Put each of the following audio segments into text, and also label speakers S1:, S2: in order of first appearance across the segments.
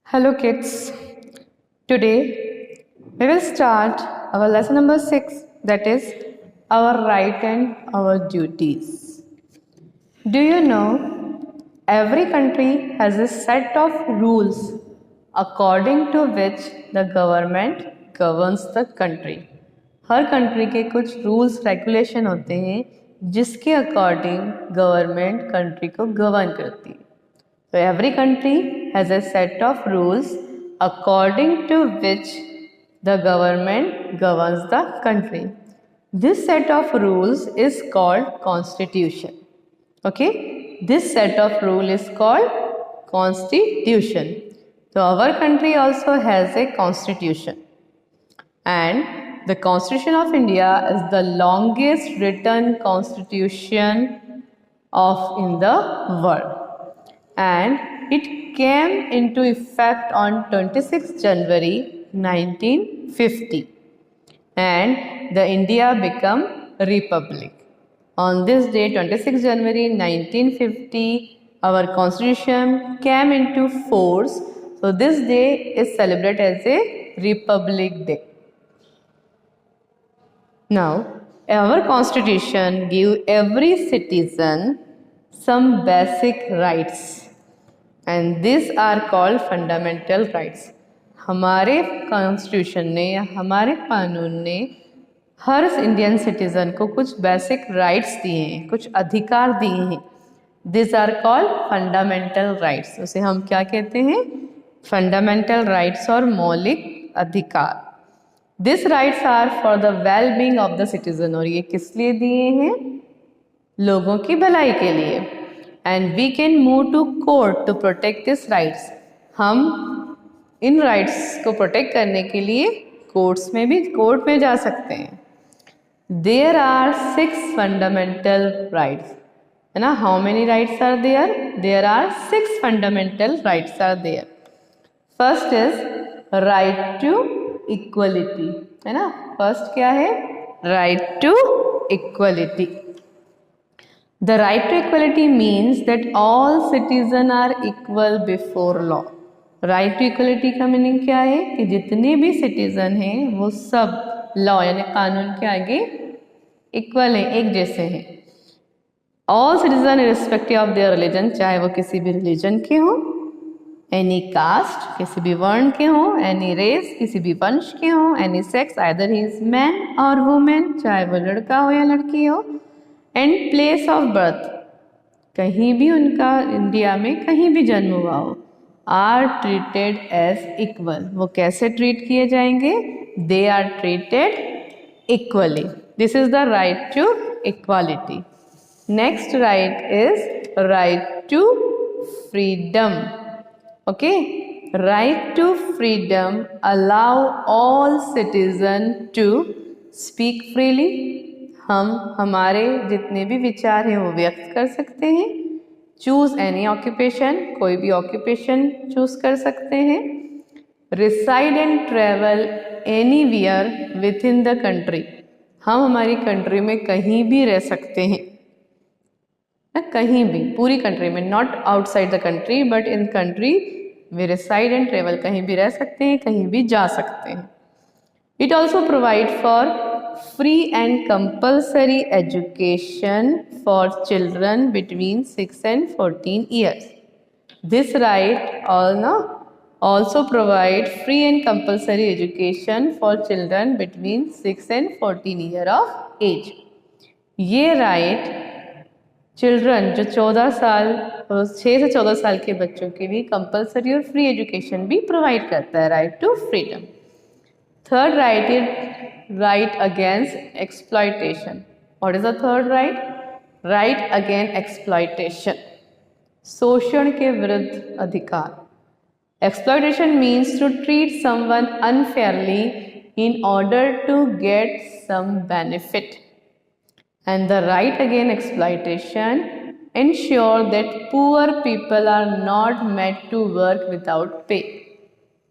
S1: Hello kids. Today we will start our lesson number 6, that is our right and our duties. Do you know every country has a set of rules according to which the government governs the country. Her country के कुछ rules regulation होते हैं जिसके according government country को govern करती है. So every country has a set of rules according to which the government governs the country. This set of rules is called constitution. Okay, this set of rule is called constitution. So our country also has a constitution, and the Constitution of India is the longest written constitution in the world. And it came into effect on 26 January 1950, and the India became a republic. On this day, 26 January 1950, our constitution came into force. So this day is celebrated as a Republic Day. Now, our constitution gives every citizen some basic rights, and these are called fundamental rights. हमारे constitution ने या हमारे कानून ने हर Indian citizen को कुछ basic rights दिए हैं, कुछ अधिकार दिए हैं. This are called fundamental rights. उसे हम क्या कहते हैं? फंडामेंटल राइट्स और मौलिक अधिकार. This rights are for the well being of the citizen. और ये किस लिए दिए हैं? लोगों की भलाई के लिए. And we can move to court to protect this rights. हम इन राइट्स को प्रोटेक्ट करने के लिए कोर्ट में जा सकते हैं. देयर आर 6 फंडामेंटल राइट्स, है ना. How many rights are there? There are 6 fundamental rights are there. First is right to equality, है ना. फर्स्ट क्या है? Right to equality. The right to equality means that all citizens are equal before law. Right to equality का meaning क्या है? कि जितने भी सिटीजन हैं वो सब लॉ यानी कानून के आगे इक्वल हैं, एक जैसे हैं. All citizens irrespective of their religion, चाहे वो किसी भी रिलीजन के हों, एनी कास्ट किसी भी वर्ण के हों, एनी रेस किसी भी वंश के हों, any sex either he is man और वुमेन, चाहे वो लड़का हो या लड़की हो, एंड प्लेस ऑफ बर्थ कहीं भी उनका इंडिया में कहीं भी जन्म हुआ हो, आर ट्रीटेड एज इक्वल. वो कैसे ट्रीट किए जाएंगे? They are treated equally. This is the right to equality. Next right is right to freedom. Okay, right to freedom allow all citizen to speak freely. हम हमारे जितने भी विचार हैं वो व्यक्त कर सकते हैं. चूज एनी ऑक्यूपेशन, कोई भी ऑक्यूपेशन चूज कर सकते हैं. Reside and travel anywhere within the country. हम हमारी कंट्री में कहीं भी रह सकते हैं, कहीं भी, पूरी कंट्री में, not outside the country but in country we reside and travel. कहीं भी रह सकते हैं, कहीं भी जा सकते हैं. It also provide for free and compulsory education for children between 6 and 14 years. This right also provide free and compulsory education for children between 6 and 14 year of age. ये right चिल्ड्रन जो 6 से 14 साल के बच्चों के लिए कंपलसरी और free education भी प्रोवाइड करता है. Right to freedom. Third right is right against exploitation. What is the third right? Right against exploitation. शोषण के विरुद्ध अधिकार. Exploitation means to treat someone unfairly in order to get some benefit. And the right against exploitation ensure that poor people are not made to work without pay.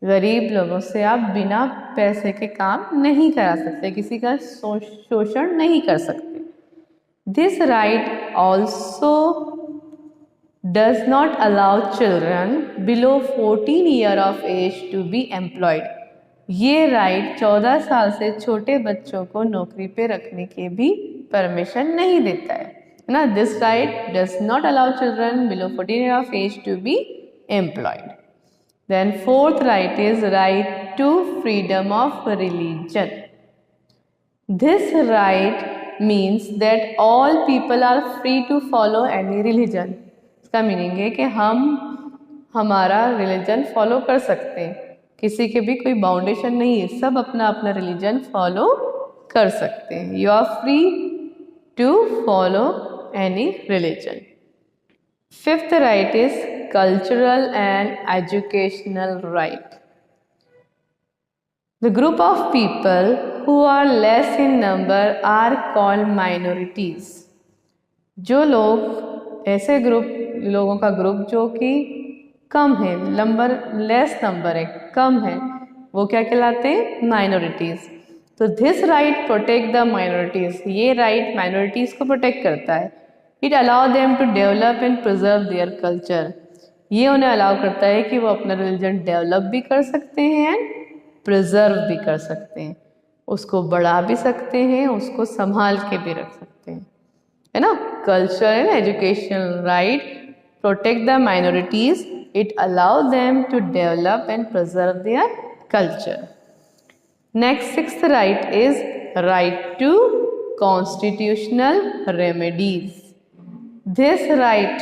S1: गरीब लोगों से आप बिना पैसे के काम नहीं करा सकते, किसी का शोषण नहीं कर सकते. This right also does not allow children below 14 year of age to be employed. ये राइट 14 साल से छोटे बच्चों को नौकरी पे रखने के भी परमिशन नहीं देता है ना. This right does not allow children below 14 year of age to be employed. Then fourth right is right to freedom of religion. This right means that all people are free to follow any religion. इसका meaning है कि हम हमारा religion follow कर सकते हैं, किसी के भी कोई बाउंडेशन नहीं है, सब अपना अपना रिलीजन फॉलो कर सकते हैं. You are free to follow any religion. Fifth right is cultural and educational right. The group of people who are less in number are called minorities. जो लोग ऐसे लोगों का ग्रुप जो कि कम है, नंबर लेस नंबर है, कम है, वो क्या कहलाते हैं? माइनॉरिटीज. तो this right protect the minorities. ये राइट माइनॉरिटीज को प्रोटेक्ट करता है. It allow them to develop and preserve their culture. ये उन्हें अलाउ करता है कि वो अपना रिलीजन डेवलप भी कर सकते हैं एंड प्रिजर्व भी कर सकते हैं, उसको बढ़ा भी सकते हैं, उसको संभाल के भी रख सकते हैं, है ना. Culture and educational right protect the minorities. It allow them to develop and preserve their culture. Next sixth right is right to constitutional remedies. This right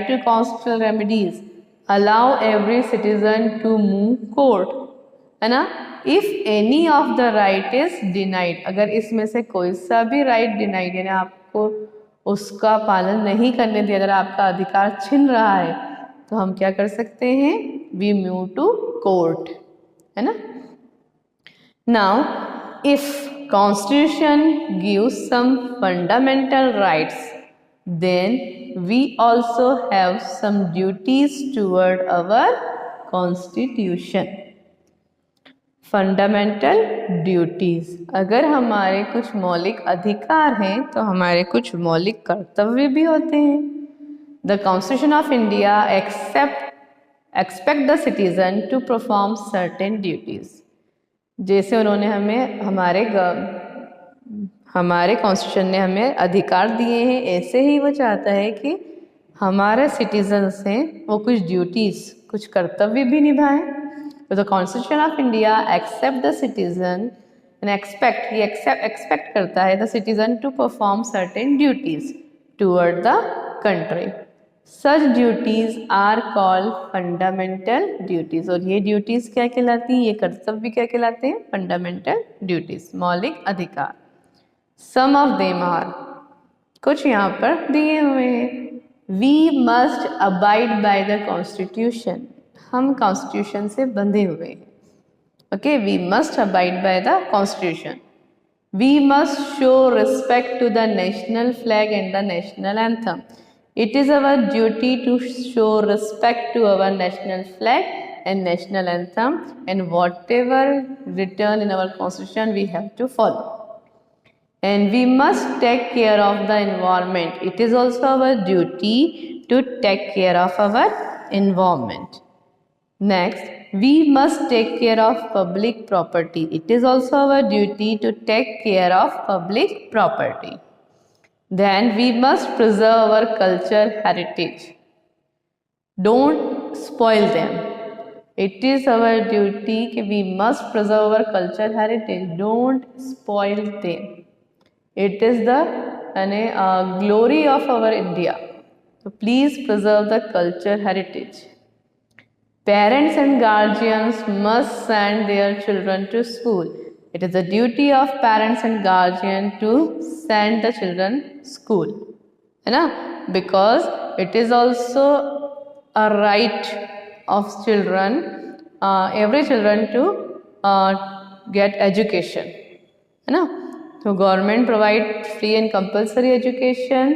S1: to constitutional remedies allow every citizen to move court, है ना. If any of the right is denied, अगर इसमें से कोई सा भी right denied यानी आपको उसका पालन नहीं करने दिया, अगर आपका अधिकार छिन रहा है, तो हम क्या कर सकते हैं? वी मूव टू कोर्ट, है ना. Now if constitution gives some fundamental rights, then we also have some duties toward our constitution. Fundamental duties, अगर हमारे कुछ मौलिक अधिकार हैं तो हमारे कुछ मौलिक कर्तव्य भी होते हैं. The constitution of India expect the citizen to perform certain duties. जैसे उन्होंने हमें हमारे कॉन्स्टिट्यूशन ने हमें अधिकार दिए हैं, ऐसे ही वो चाहता है कि हमारे सिटीजन्स हैं वो कुछ ड्यूटीज, कुछ कर्तव्य भी निभाएं. तो the constitution of India accept the citizen and expect करता है the citizen to perform certain duties toward the country. Such duties are called fundamental duties. और ये ड्यूटीज क्या कहलाती हैं? ये कर्तव्य क्या कहलाते हैं? फंडामेंटल ड्यूटीज, मौलिक अधिकार. सम ऑफ देम आर, कुछ यहाँ पर दिए हुए हैं. We must abide by the constitution. हम कॉन्स्टिट्यूशन से बंधे हुए हैं. Okay, we must abide by the constitution. We must show respect to the national flag and the national anthem. It is our duty to show respect to our national flag and national anthem, and whatever written in our constitution we have to follow. And we must take care of the environment. It is also our duty to take care of our environment. Next, we must take care of public property. It is also our duty to take care of public property. Then we must preserve our culture heritage. Don't spoil them. It is our duty that we must preserve our culture heritage. Don't spoil them. It is the glory of our India. So please preserve the culture heritage. Parents and guardians must send their children to school. It is the duty of parents and guardians to send the children school, है ना, because it is also a right of children, every children to get education, है ना. So government provide free and compulsory education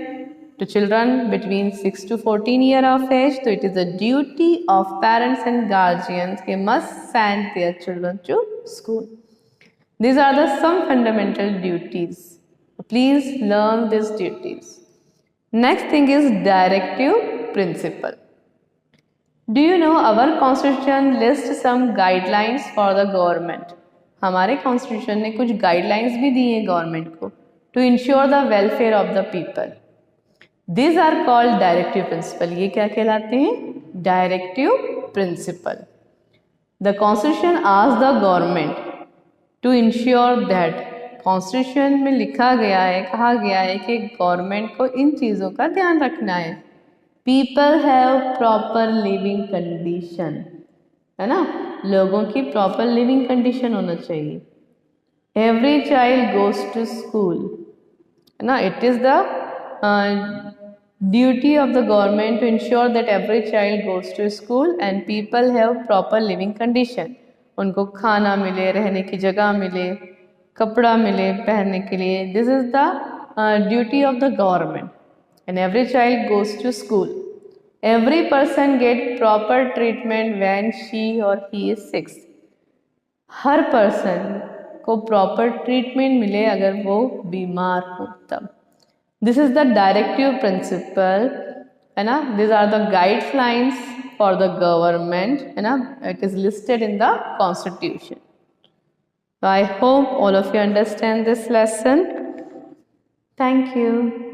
S1: to children between 6 to 14 year of age. So it is the duty of parents and guardians who must send their children to school. These are the some fundamental duties. Please learn these duties. Next thing is directive principle. Do you know our constitution lists some guidelines for the government? हमारे constitution ने कुछ guidelines भी दी हैं government को to ensure the welfare of the people. These are called directive principle. ये क्या कहलाते हैं? Directive principle. The constitution asks the government to ensure that constitution में लिखा गया है, कहा गया है कि गवर्नमेंट को इन चीज़ों का ध्यान रखना है. People have proper living condition, है ना, लोगों की प्रॉपर लिविंग कंडीशन होना चाहिए. Every child goes to school, है ना, it is the duty of the government to ensure that every child goes to school and people have proper living condition. उनको खाना मिले, रहने की जगह मिले, कपड़ा मिले पहनने के लिए. This is the duty of the government and every child goes to school. Every person get proper treatment when she or he is sick. Her person को proper treatment मिले अगर वो बीमार हो तब. This is the directive principle, है ना. These are the guidelines for the government, है ना. It is listed in the constitution. So I hope all of you understand this lesson. Thank you.